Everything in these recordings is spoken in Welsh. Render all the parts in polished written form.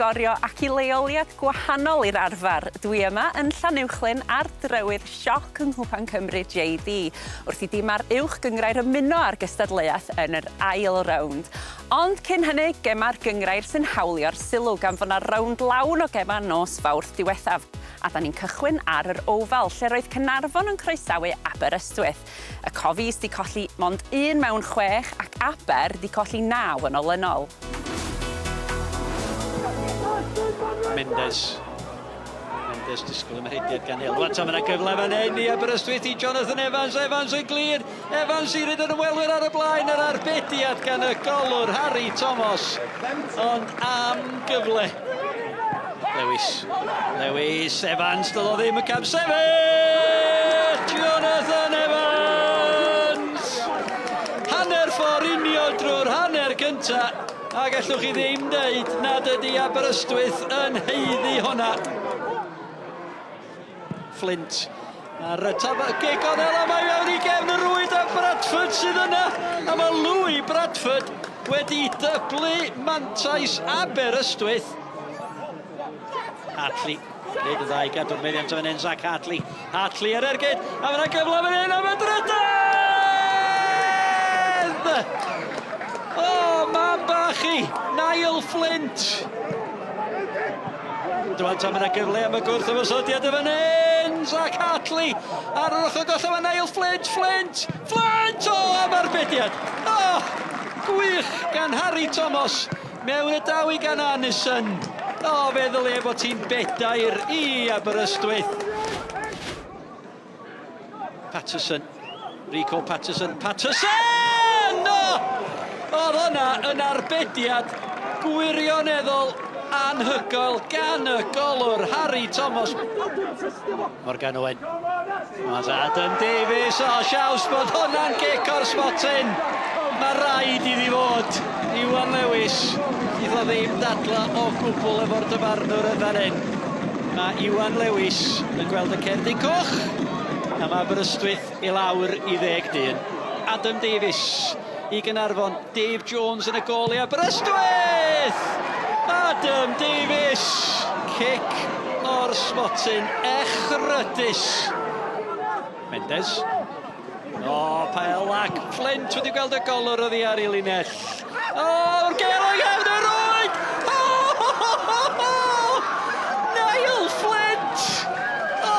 Sgorio ac i leoliad gwahanol i'r arfer. Dwi yma yn Llanuwchllyn ar drywydd sioc yng Cwpan Cymru JD wrth i dim ar uwch gyngrair ymuno ar gystadleuaeth yn yr ail rownd. Ond cyn hynny, gema'r gyngrair sy'n hawlio'r sylw gan fod 'na rownd lawn o gema nos Fawrth diwethaf. A da ni'n cychwyn ar yr ofal lle roedd Caernarfon yn croesawu Aberystwyth. Y Cofis 'di colli mond 1 mewn 6 ac Aber 'di colli 9 yn olynol. Mendes disgwyl ymhreidiad gan Elwan. Tam yna gyfle fan hyn i Aberystwyth i Jonathan Evans. Evans yn glir. Evans i ryd yn ymwelwyr ar y blaen. Yr arbediad gan y golwr Harry Thomas. Ond am gyfle. Lewis, Evans, dylo ddim y cam sefyll! Jonathan Evans! Hanner ffordd union drwy'r hanner gynta. A gallwch chi ddim dweud nad ydi Aberystwyth yn heiddi honna. Flint ar y gig o'n ela, mae mewn i gefn y rwyd a Bradford sydd yna. A mae Louis Bradford wedi dyblu mantais Aberystwyth. Hartley, neud y ddau gadw'r meddiant fan hyn, Zach Hartley. Hartley ar ergyd, a fyna gyfle fan hyn am y drydydd! O, man bach i, Niall Flint. Dwi'n tam yna gyfle am y gwrth ymwysodiad y fan hyn, Zach Hartley. Ar yr ochr goll efo Niall Flint! O, am arbediad! O, gwych gan Harry Thomas. Mewn y dawi gan Anison. O, feddwl e bod ti'n bedair i Aberystwyth. Patterson. Rico Patterson. O! Oedd hwnna yn arbediad gwirioneddol anhygoel gan y golwr Harry Thomas. Morgan Owen. Mas Adam Davies. O, siaws bod hwnna'n gic o'r sbotyn. Mae rhaid iddi fod. Iwan Lewis. Iddo ddim dadla o gwbl efo'r dyfarnwr yn fan hyn. Mae Iwan Lewis yn gweld y cerdyn coch. A mae Aberystwyth i lawr i 10 dyn. Adam Davies i Caernarfon. Dave Jones yn y gol i Aberystwyth! Adam Davies! Cic o'r sbotyn echrydus. Mendes. O, Paelak. Flint wedi gweld y golwr oddi ar ei linell. O, o'r gael o gefn y rwyd! Niall Flint! O,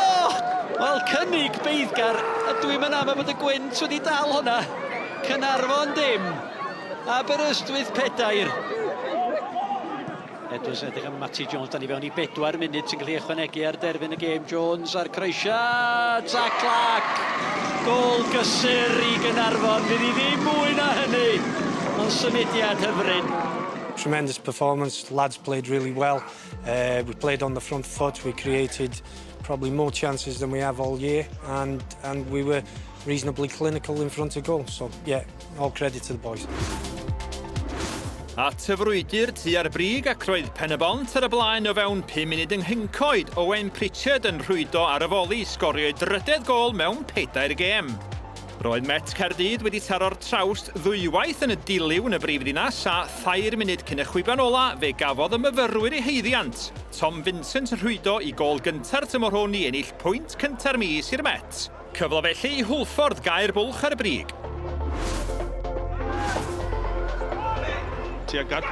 wel, cynnig beiddgar. A dwi'n mynd am bod y gwynt wedi dal hwnna. Caernarfon dim. Aberystwyth 4. Edwards edrych am Matty Jones. Da ni fewn i 4 munud sy'n cael ei ychwanegu ar derfyn y gêm. Jones ar croesiad. Zach Clark. Gol gysur i Caernarfon. Fydd i ddim mwy na hynny. Ond symudiad hyfryd. Tremendous performance. Lads played really well. We played on the front foot. We created probably more chances than we have all year. And we were reasonably clinical in front of goal. So, yeah, all credit to the boys. At y frwydr tu ar brig ac roedd Penybont ar y blaen o fewn 5 munud yng Nghyncoed. Owen Pritchard yn rhwydo ar y foli, sgorio drydedd gol mewn 4 gêm. Roedd Met Caerdydd wedi taro'r trawst ddwywaith yn y diliw yn y brifddinas a 3 munud cyn y chwiban ola fe gafodd y myfyrwyr eu heiddiant. Tom Vincent yn rhwydo i gol gynta'r tymor hwn i ennill pwynt cynta'r mis i'r Met. Cyfle felly i Hwlffordd gair bwlch ar y brig. Tuag at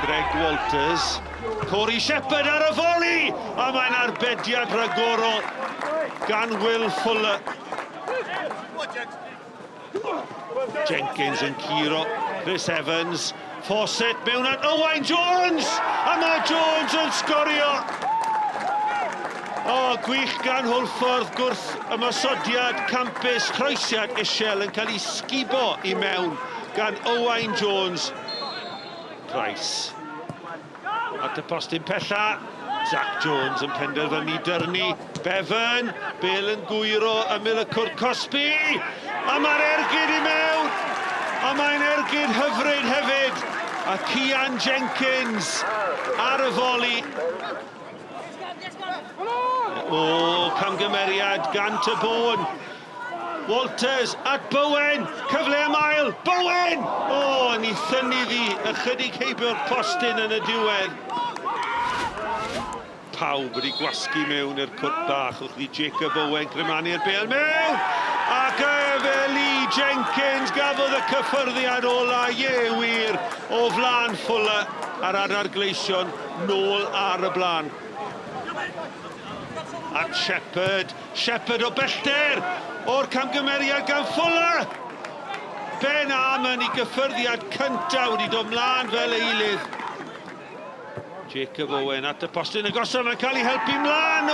Greg Walters. Corey Shepherd ar y foli! A mae'n arbediad rhagorol gan Will Fuller. Jenkins yn curo. Chris Evans. Fawcett mewn at Owain Jones! A mae Jones yn sgorio! O, gwych gan Hwlffordd gwrth ymosodiad campus croesiad isel yn cael ei sgibo i mewn gan Owain Jones. Price. At y postyn pella. Zach Jones yn penderfynu dyrnu. Bevan. Bale yn gwyro ymyl y cwrt Cosby. A mae'r ergyd i mewn. A mae'n ergyd hyfryd hefyd. A Cian Jenkins ar y foli. O, camgymeriad gan Tybon. Walters at Bowen, cyfle am ail, Bowen! O, yn ei thynnu ddi, ychydig heibio'r postyn yn y diwedd. pawb wedi gwasgu mewn i'r cwrt bach. Wrth i Jacob Owen grymanu'r bel mewn. Ac Lee Jenkins gafodd y cyffyrddiad ola. Wir o flan Fuller ar adar gleision nôl ar y blaen. At Shepherd o bellter o'r camgymeriad gan Fuller. Ben Amman i gyffyrddiad cyntaf wedi dod mlaen fel eilydd. Jacob Owen at y postyn agosaf yn cael ei helpu mlaen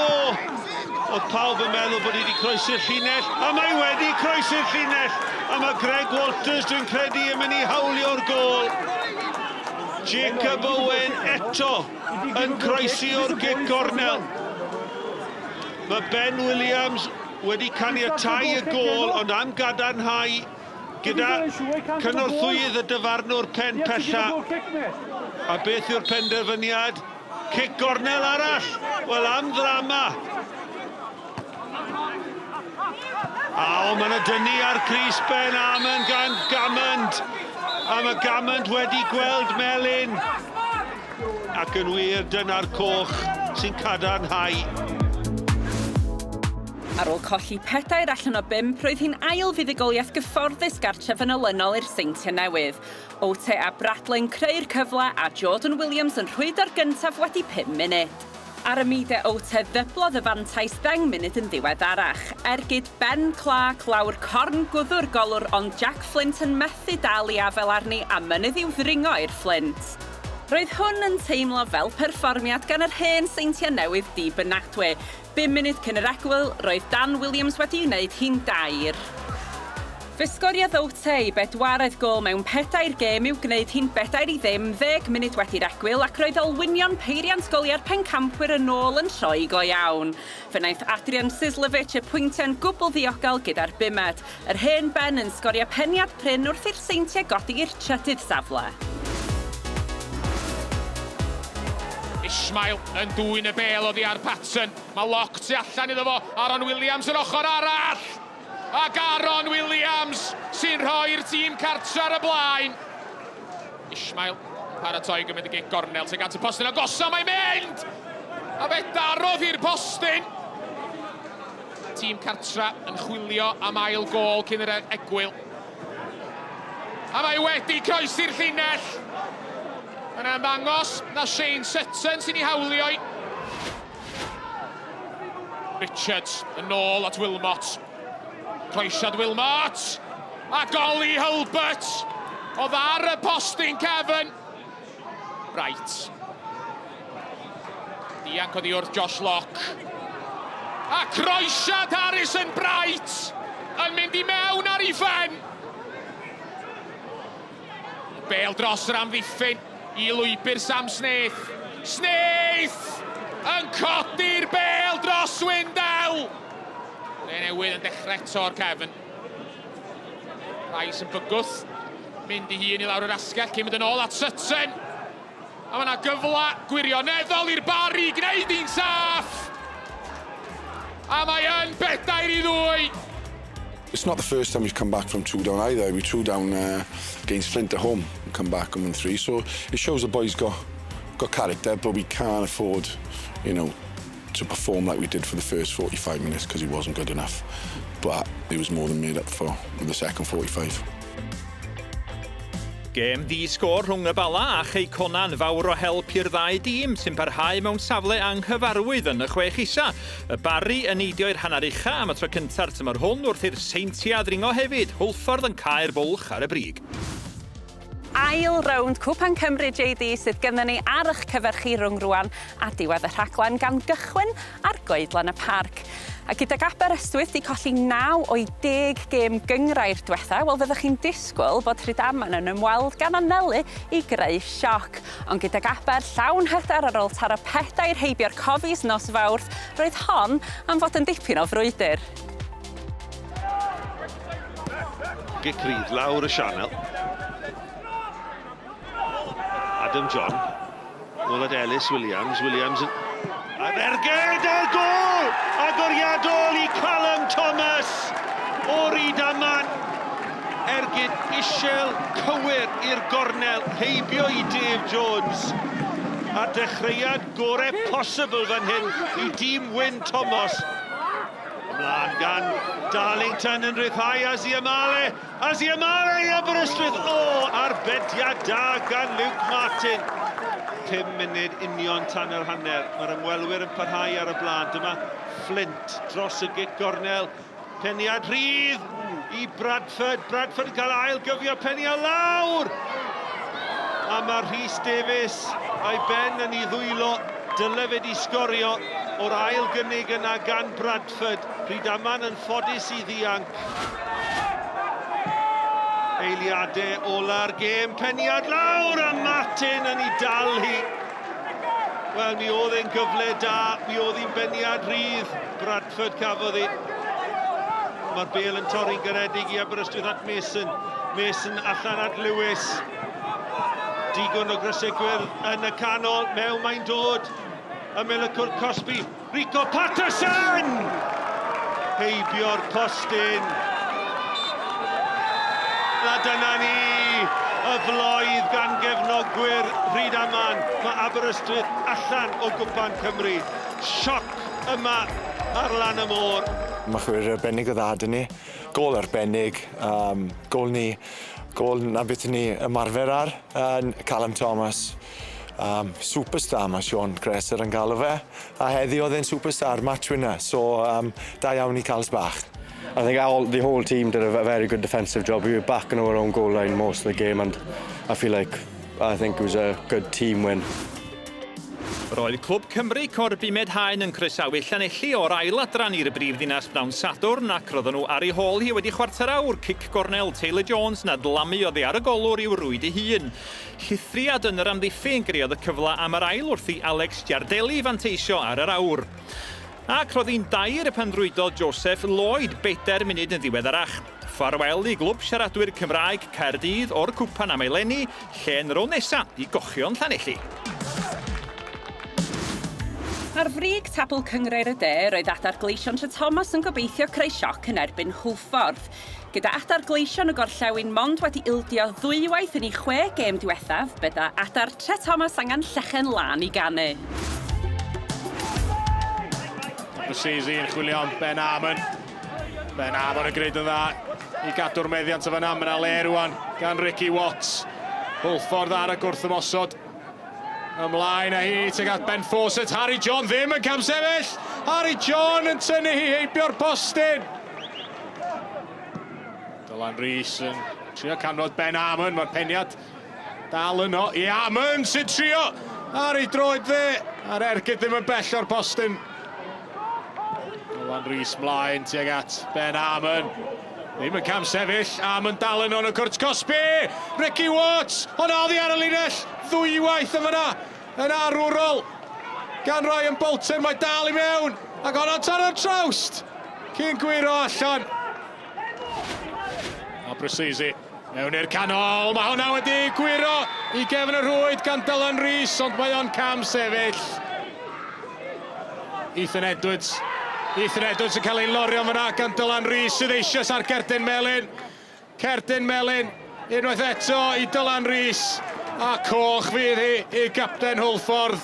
Oedd pawb yn meddwl bod wedi croesi'r llinell, a mae wedi croesi'r llinell. A mae Greg Walters, dwi'n credu, yn mynd i hawlio'r gol. Jacob Owen eto yn croesi o'r gig gornel. Mae Ben Williams wedi caniatáu y gol, ond am gadarnhau gyda cynorthwydd y dyfarnwr pen pella. A beth yw'r penderfyniad? Cic gornel arall. Wel, am ddrama. Mae'n dynnu ar Chris Ben Amman gan Gammond. A mae Gammond wedi gweld melyn. Ac yn wir, dyna'r coch sy'n cadarnhau. Ar ôl colli 4 allan o 5, roedd hi'n ail fuddugoliaeth gyfforddus gartref yn olynol i'r Seintiau Newydd. Ote a Bradley'n creu'r cyfle a Jordan Williams yn rhwydo'r gyntaf wedi 5 munud. Ar y mide Ote ddyblodd y fantais 10 munud yn ddiweddarach. Ergyd Ben Clark lawr corn gwddw'r golwr, ond Jack Flint yn methu dal i afel arni a mynydd i'w ddringo i'r Flint. Roedd hwn yn teimlo fel perfformiad gan yr hen Seintiau Newydd dibynadwy. 5 munud cyn yr egwyl, roedd Dan Williams wedi wneud hi'n 2. Fe sgoriodd Ote i 4 gol mewn 4 gêm i'w gwneud hi'n 4-0 10 munud wedi'r egwyl, ac roedd olwynion peiriant goliau'r pencampwyr yn ôl yn troi go iawn. Fe wnaeth Adrian Sislovic y pwyntiau'n gwbl ddiogel gyda'r 5. Yr hen Ben yn sgorio peniad prin wrth i'r Seintiau godi i'r trydydd safle. Ismail yn dwyn y bel oddi ar Patson. Mae loc tu allan iddo fo. Aaron Williams yr ochr arall. Ac Aaron Williams sy'n rhoi'r tîm cartre ar y blaen. Ismail paratoi gymryd y gig gornel sy'n gant y postyn agosa, mae'n mynd! A fe darodd i'r postyn. Tîm cartre yn chwilio am ail gol cyn yr egwyl. A mae wedi croesi'r llinell. Yn ymddangos na Shane Sutton sy'n ei hawlio i. Richards yn ôl at Wilmot. Croesiad Wilmot. A goli Hulbert. Oedd ar y postyn Kevin. Bright. Dianc oddi wrth Josh Locke. A croesiad Harrison Bright. Yn mynd i mewn ar ei phen. Bel dros yr amddiffyn. I lwybr Sam Snaith. Snaith! Yn codi'r bel dros Windel! Le newydd yn dechrau eto'r Kevin. Rice yn bygwth. Mynd i hun i lawr yr asgell, cyn mynd yn ôl at Sutton. A mae yna gyfla gwirioneddol i'r bari, gwneud hi'n saff! A mae yn 4-2. It's not the first time we've come back from 2 down either. We 2 down against Flint at home and come back and win 3. So it shows the boys got character, but we can't afford, to perform like we did for the first 45 minutes because it wasn't good enough. But it was more than made up for in the second 45. Gêm ddi-sgôr rhwng y Bala a Connah yn fawr o help i'r 2 dîm sy'n parhau mewn safle anghyfarwydd yn y 6 isa. Y Bari yn eidio i'r hanner ucha am y tro cynta'r tymor hwn wrth i'r Seintiau ddringo hefyd. Holford yn cael bwlch ar y brig. Ail rownd Cwpan Cymru JD sydd gynnon ni ar eich cyferchu rhwng rwan a diwedd y rhaglen gan gychwyn ar goedlan y parc. A gydag Aberystwyth wedi colli 9 o'i 10 gêm gyngrau'r diwetha, wel fyddwch chi'n disgwyl bod Rhydaman yn ymweld gan Llanelli i greu sioc. Ond gydag Aber llawn hyder ar ôl taro 4 heibio'r cofis nos Fawrth, roedd hon am fod yn dipyn o frwydr. Gicrydd lawr y sianel. Adam John. Nôl at Ellis Williams. Williams yn... A ergyd ar gol! Agoriadol i Callum Thomas o Rhydaman. Ergyd isel cywir i'r gornel, heibio i Dave Jones. a dechreuad gorau posibl fan hyn i dîm Wyn Thomas. Ymlaen gan Darlington yn rhyddhau Asiamale i Aberystwyth. Arbediad da gan Luke Martin. 5 munud union tan yr hanner. Mae'r ymwelwyr yn parhau ar y blaen. Dyma Flint dros y gic gornel. Peniad rhydd i Bradford. Bradford yn cael ail gyfio Peniad lawr. A mae Rhys Davies a'i ben yn ei ddwylo. Dyle fe di sgorio o'r ail gynnig yna gan Bradford. Rhydaman yn ffodus i ddianc. Eiliadau ola'r gêm. Peniad lawr a Martin yn ei dal hi. Wel, mi oedd e'n gyfle da. Mi oedd hi'n beniad rhydd. Bradford cafodd hi. Mae'r bel yn torri'n garedig i Aberystwyth at Mason. Mason allan at Lewis. Digon o grysegwyr yn y canol. Mewn mae'n dod. Ymylacwr Cosby. Rico Patterson! Heibio'r postyn. A dyna ni y floedd gan gefnogwyr Rhydaman. Mae Aberystwyth allan o Cwpan Cymru. Sioc yma ar lan y môr. Mae chwyr arbennig o dda dyn ni. Gôl arbennig. Gôl na beth ni ymarfer ar. Trethomas. Superstar mae Sean Cresser yn galw fe. A heddi oedd e'n superstar match winner. So, da iawn i cael sbach. I think the whole team did a very good defensive job. We were back on our own goal line most of the game, and I think it was a good team win. Roedd Clwb Cymru Cwrb Haen yn croesawu Llanelli o'r ail adran i'r brifddinas bnawn Sadwrn ac roedden nhw ar ei hôl hi wedi chwarter awr cic gornel Taylor Jones na dlamu oddi ar y golwr i'w rwyd ei hun. Llithriad yn yr amddiffyn griodd y cyfle am yr ail wrth i Alex Giardelli fanteisio ar yr awr. Ac roedd hi'n dair y penrwydodd Joseph Lloyd 4 munud yn ddiweddarach. Ffarwel i glwb siaradwyr Cymraeg Caerdydd o'r cwpan am eleni, lle'n rôl nesaf i gochion Llanelli. Ar frig tabl cyngrair y de, roedd adar gleision Trethomas yn gobeithio creu sioc yn erbyn Hwlffordd. Gyda adar gleision y gorllewin mond wedi ildio ddwywaith yn ei 6 gêm diwethaf, bydda adar Trethomas angen llechen lan i ganu. Brysisi yn chwilio am Ben Amman. Ben Amman yn gwneud yn dda i gadw'r meddiant o fan Amman a le rwan gan Ricky Watts. Hwlffordd ar y gwrthymosod. Ymlaen â hi tuag at Ben Fawcett. Harry John ddim yn camsefyll. Harry John yn tynnu hi heibio'r postyn. Dylan Rhys yn trio canfod Ben Amman. Mae'r peniad dal yno i Amman sy'n trio. Harry droed dde. A'r ergyd ddim yn bell o'r postyn. Dylan Rhys mlaen tuag at Ben Amman. Ddim yn camsefyll. Amman dal yno yn y cwrt Cosby. Ricky Watts. Honna oddi ar y linell. Ddwywaith yn fyna. Yn arwrol. Gan Ryan Bolton. Mae dal i mewn. Ac honna tan o'r trawst. Cyn gwiro allan. A Brysisi. Mewn i'r canol. Mae honna wedi gwiro i gefn y rwyd gan Dylan Rhys. Ond mae o'n camsefyll. Ethan Edwards yn cael ei lorio fyna gan Dylan Rhys sydd eisiau ar Cerdyn Melyn. Cerdyn Melyn, unwaith eto i Dylan Rhys. A coch fydd hi i gapten Hwlffordd.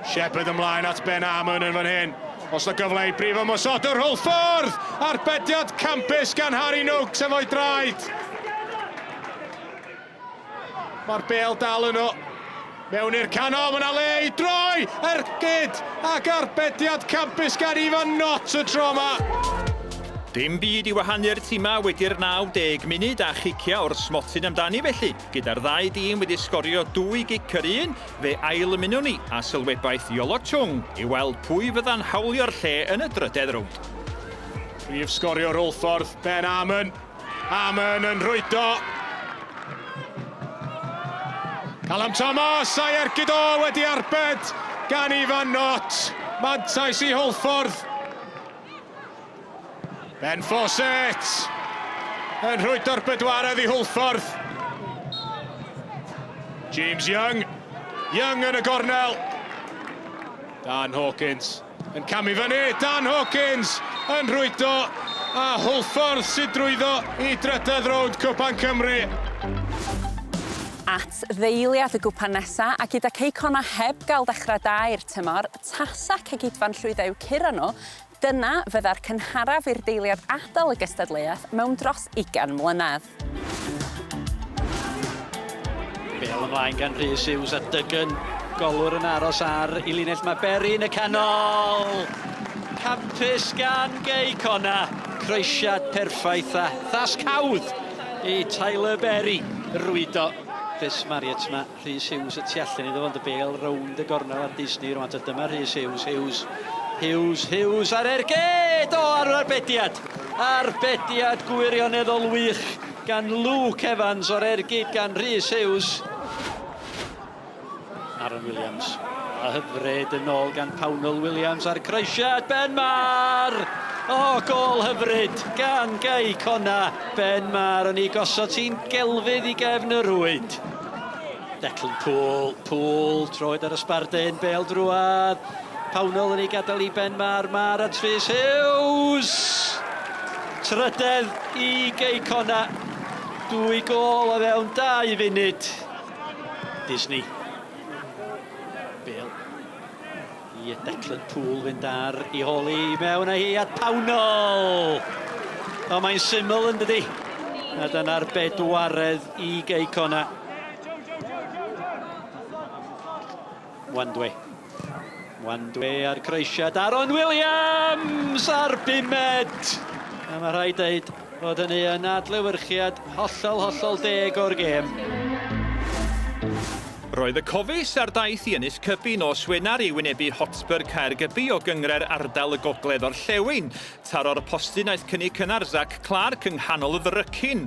Shepherd ymlaen at Ben Amman yn fan hyn. Os na gyfle i brif ymosodwr Hwlffordd. Arbediad campus gan Harry Noakes efo'i draed. Mae'r bel dal yno. Mewn i'r canol, mae yna le i droi, ergyd ac arbediad campus gan Ifan Not y tro yma. Dim byd i wahanu'r tîma wedi'r 90 munud a chicia o'r smotyn amdani felly. Gyda'r 2 dîm wedi sgorio 2 gic yr un, fe ail ymuno ni a sylwebaeth Iolo Chung i weld pwy fydda'n hawlio'r lle yn y drydedd rownd. Prif sgorio'r Hwlffordd, Ben Amman. Amman yn rwydo. Callum Thomas a'i ergyd o wedi arbed gan Ifan Not. Mantais i Hwlffordd. Ben Fawcett yn rwydo'r bedwaredd i Hwlffordd. James Young yn y gornel. Dan Hawkins yn camu fyny. Dan Hawkins yn rwydo. A Hwlffordd sy'n drwyddo i drydedd rownd Cwpan Cymru. at ddeiliad y gwpan nesa, a gyda Connah heb gael dechrau da i'r tymor, tasa Cegidfa'n Llwyddew Caernarfon, dyna fydda'r cynharaf i'r deiliad adael y gystadleuaeth mewn dros 20 mlynedd. Bel ymlaen gan Rhys Hughes a Duggan. Golwr yn aros ar i linell mae Berry yn y canol. Campus gan Connah. Croesiad perffaith a thascawdd i Tyler Berry. Rwydo. Chris Marriott mae Rhys Hughes y tu allan iddo fo'n dy bel rownd y gornel ar Disney. Rwan dyma Rhys Hughes. Hughes ar ergyd. O, ar arbediad. Arbediad gwirioneddol wych gan Luke Evans o'r ergyd gan Rhys Hughes. Aaron Williams. A hyfryd yn ôl gan Pawnol Williams ar croesiad. Benmar! O, gol hyfryd gan Connah. Benmar yn ei gosod ti'n gelfydd i gefn y rwyd. Declan Poole, troed ar ysbardyn, bel drwad. Pawnol yn ei gadael i Benmar, Mar at Rhys Hughes. Trydedd i Connah. 2 gol o fewn 2 funud. Disney. Bale. I Declan Poole fynd ar i holi mewn a hi at Pawnol. O, mae'n syml yn dydi. A dyna'r bedwaredd i Connah. Wandwe ar croesiad. Aaron Williams ar bumed. A mae rhaid dweud fod hynny yn adlewyrchiad hollol deg o'r gêm. Roedd y cofis ar daith i ynys cybu nos Wener i wynebu Hotspur Caergybi o gyngre'r ardal y gogledd orllewin, taro'r postyn aeth cynnig cynnar Zac Clark yng nghanol y ddrycyn.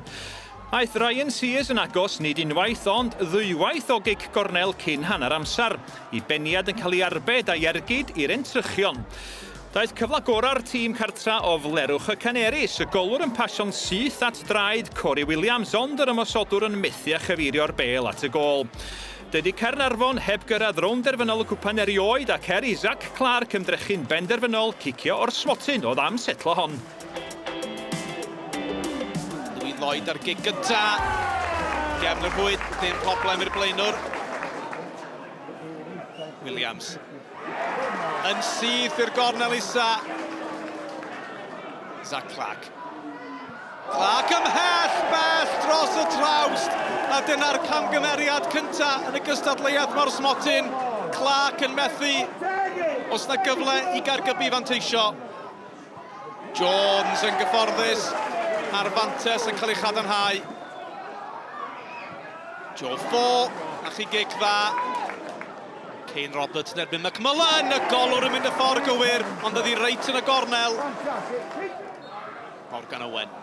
Aeth Ryan Sears yn agos nid unwaith ond ddwywaith o gig gornel cyn hanner amser, i beniad yn cael ei arbed a'i ergyd i'r entrychion. Daeth cyfle gorau'r tîm cartra o Flerwch y Canerys, y golwr yn pasio'n syth at draed Corey Williams, ond yr ymosodwr yn methu a chyfeirio'r bel at y gol. Dydy Caernarfon heb gyrraedd rownd derfynol y cwpan erioed ac Zac Clark ymdrechu'n benderfynol cicio o'r smotyn oedd am setlo hon. Louis Lloyd ar gig gynta. Gefn yr hwyd, dim problem i'r blaenwr. Williams. Yn syth i'r gornel isa. Zac Clark. Clark ymhell bell dros y trawst. A dyna'r camgymeriad cynta yn y gystadleuaeth mor smotyn. Clark yn methu. Os na gyfle i Caergybi fanteisio. Jones yn gyfforddus. A'r fantes yn cael ei chadarnhau. Joe Fo, a chi gig dda. Kane Roberts yn erbyn McMullen. Y golwr yn mynd y ffordd gywir, ond ydi reit yn y gornel. Morgan Owen.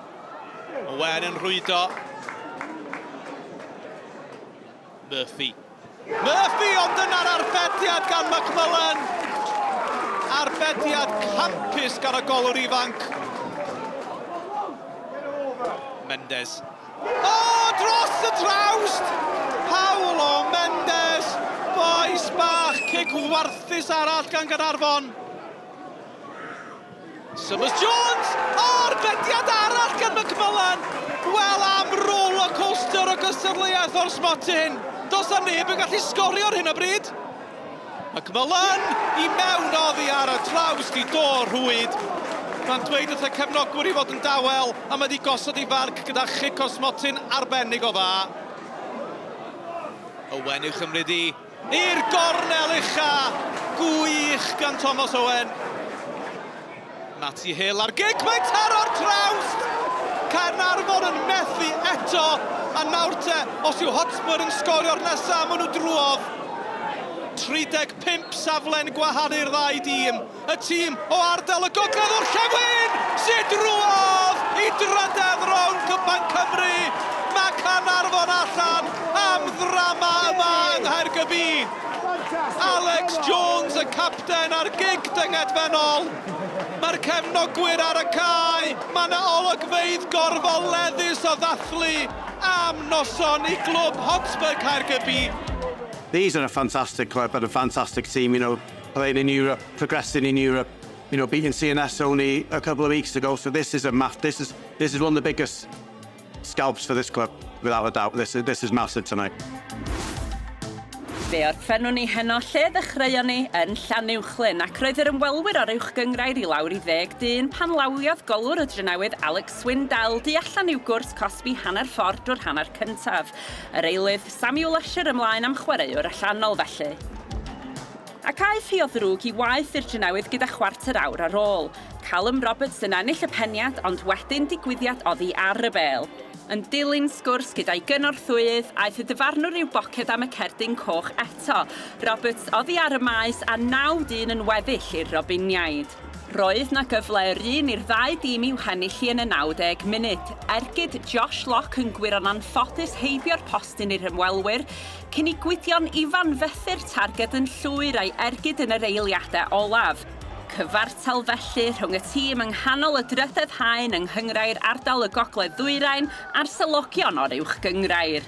Owen yn rwydo. Murphy, ond dyna'r arbediad gan McMullen. Arbediad campus gan y golwr ifanc. Mendes. O, dros y trawst! Paulo Mendes. Boes bach, cig warthus arall gan Caernarfon. Summers Jones. O, arbediad arall gan McMullen. Wel am rollercoaster o gystadleuaeth o'r smotyn. Does na neb yn gallu sgorio ar hyn o bryd. McMullen i mewn oddi ar y trawst i do rhwyd. Mae'n dweud wrth y cefnogwr i fod yn dawel a mae wedi gosod i farc gyda chic o smotyn arbennig o dda. Owen i'w chymryd i'r gornel ucha. Gwych gan Thomas Owen. Matty Hill ar gig, mae'n taro'r trawst. Caernarfon yn methu eto. A nawr te, os yw Hotspur yn sgorio'r nesaf, maen nhw drwodd. 35 saflen gwahanu'r ddau dîm. Y tîm o ardal y gogledd orllewin sy'n drwodd i drydedd rownd Cwpan Cymru. Mae Caernarfon allan am ddrama yma yng Nghaergybi. Alex Jones y capten ar gig dyngedfennol. Mae'r cefnogwyr ar y cae. Mae 'na olygfeydd gorfoleddus o ddathlu am noson i Clwb Hotspur Caergybi. These are a fantastic club and a fantastic team, you know, playing in Europe, progressing in Europe, you know, beating CNS only a couple of weeks ago. So this is one of the biggest scalps for this club. without a doubt. This is massive tonight. Fe orffennwn ni heno lle ddechreuon ni yn Llanuwchllyn ac roedd yr ymwelwyr o'r uwchgyngrair i lawr i 10 dyn pan lawiodd golwr y drynewydd Alex Swindell di allan i'w gwrs cosbi hanner ffordd drwy'r hanner cyntaf. Yr eilydd Samuel Usher ymlaen am chwaraewr allanol felly. Ac aeth hi o ddrwg i waith i'r drynewydd gyda chwarter awr ar ôl. Callum Roberts yn ennill y peniad ond wedyn digwyddiad oddi ar y bêl. Yn dilyn sgwrs gyda'i gynorthwydd, aeth y dyfarnwr i'w boced am y cerdyn coch eto. Roberts oddi ar y maes a 9 dyn yn weddill i'r Robiniaid. Roedd na gyfle yr un i'r 2 dîm i'w hennill yn y 90 munud. Ergyd Josh Locke yn gwirio'n anffodus heibio'r postyn i'r ymwelwyr, cyn i Gwydion Ifan fethu'r targed yn llwyr a'i ergyd yn yr eiliadau olaf. Cyfartal felly rhwng y tîm yng nghanol y drydedd haen yng nghynghrau'r ardal y gogledd ddwyrain a'r sylogion o'r uwchgyngrair.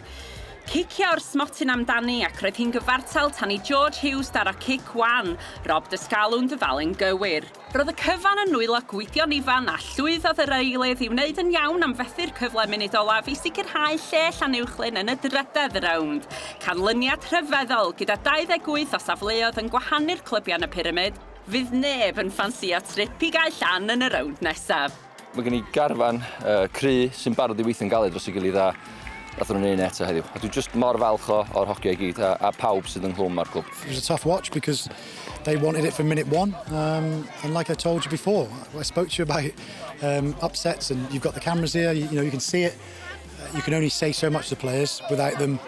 Cicio o'r smotyn amdani ac roedd hi'n gyfartal tan i George Hughes daro cic wan, Rob Dysgalw'n dyfal yn gywir. Roedd y cyfan yn nwylo Gwydion Ifan a llwyddodd yr eilydd i wneud yn iawn am fethu'r cyfle munud olaf i sicrhau lle Llanuwchllyn yn y drydedd rownd. Canlyniad rhyfeddol gyda 28 o safleoedd yn gwahanu'r clybiau yn y pyramid, fydd neb yn ffansio trip i gael llan yn y rownd nesaf. Mae gen i garfan cry sy'n barod i weithio'n galed dros ei gilydd a nathon nhw'n un eto heddiw. A dwi just mor falch o'r hoci i gyd a pawb sydd yn clwm ar clwb. It was a tough watch because they wanted it from minute one. And like I told you before, I spoke to you about upsets and you've got the cameras here, you know, you can see it. You can only say so much to players without them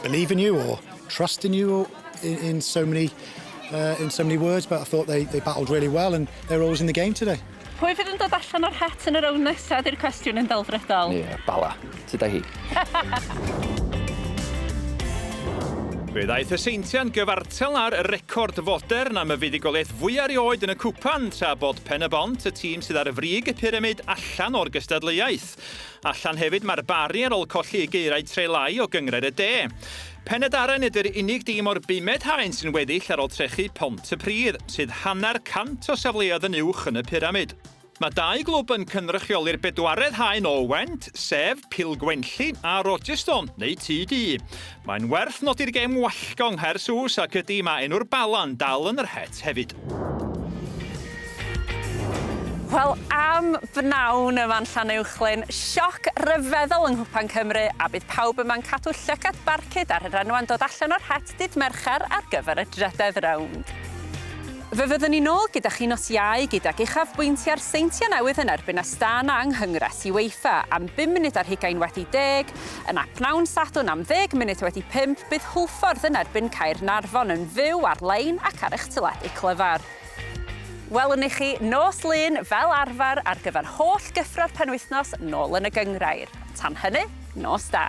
believing you or trusting you in so many words, but I thought they battled really well and they were always in the game today. Pwy fydd yn dod allan o'r het yn y rownd nesaf di'r cwestiwn yn delfrydol? Ie, bala. Sut hi? Fe ddaeth y seintiau'n gyfartal ar y record fodern am y fuddugoliaeth fwy erioed yn y cwpan tra bod Penybont, y tîm sydd ar y frig y pyramid allan o'r gystadleuaeth. Allan hefyd mae'r Bari ar ôl colli i geirau trelau o gyngred y de. Penydaren ydy'r unig dîm o'r 5 haen sy'n weddill ar ôl trechu Pont y Pridd, sydd 100% o safleoedd yn uwch yn y pyramid. Mae 2 glwb yn cynrychioli'r 4edd haen o Went, sef Pilgwenlli a Rogerstone, neu TD. Mae'n werth nodi'r gêm wallgong hers wws ac ydy mae enw'r Bala'n dal yn yr het hefyd. Wel, am bnawn yma'n Llanuwchllyn, sioc ryfeddol yng Cwpan Cymru a bydd pawb yma'n cadw llygad barcud ar yr enwa'n dod allan o'r het dydd Mercher ar gyfer y drydedd rownd. Fe fyddwn ni nôl gyda chi nos Iau gydag Uchafbwyntiau'r seintiau newydd yn erbyn Astana yng Nghyngres UEFA am 5 munud ar 20 yna pnawn Sadwrn am 10 munud wedi 5 bydd Hwlffordd yn erbyn Caernarfon yn fyw ar-lein ac ar eich teledu clyfar. Welwn i chi nos lun fel arfer ar gyfer holl gyffro'r penwythnos nôl yn y gynghrair. Tan hynny, nos da!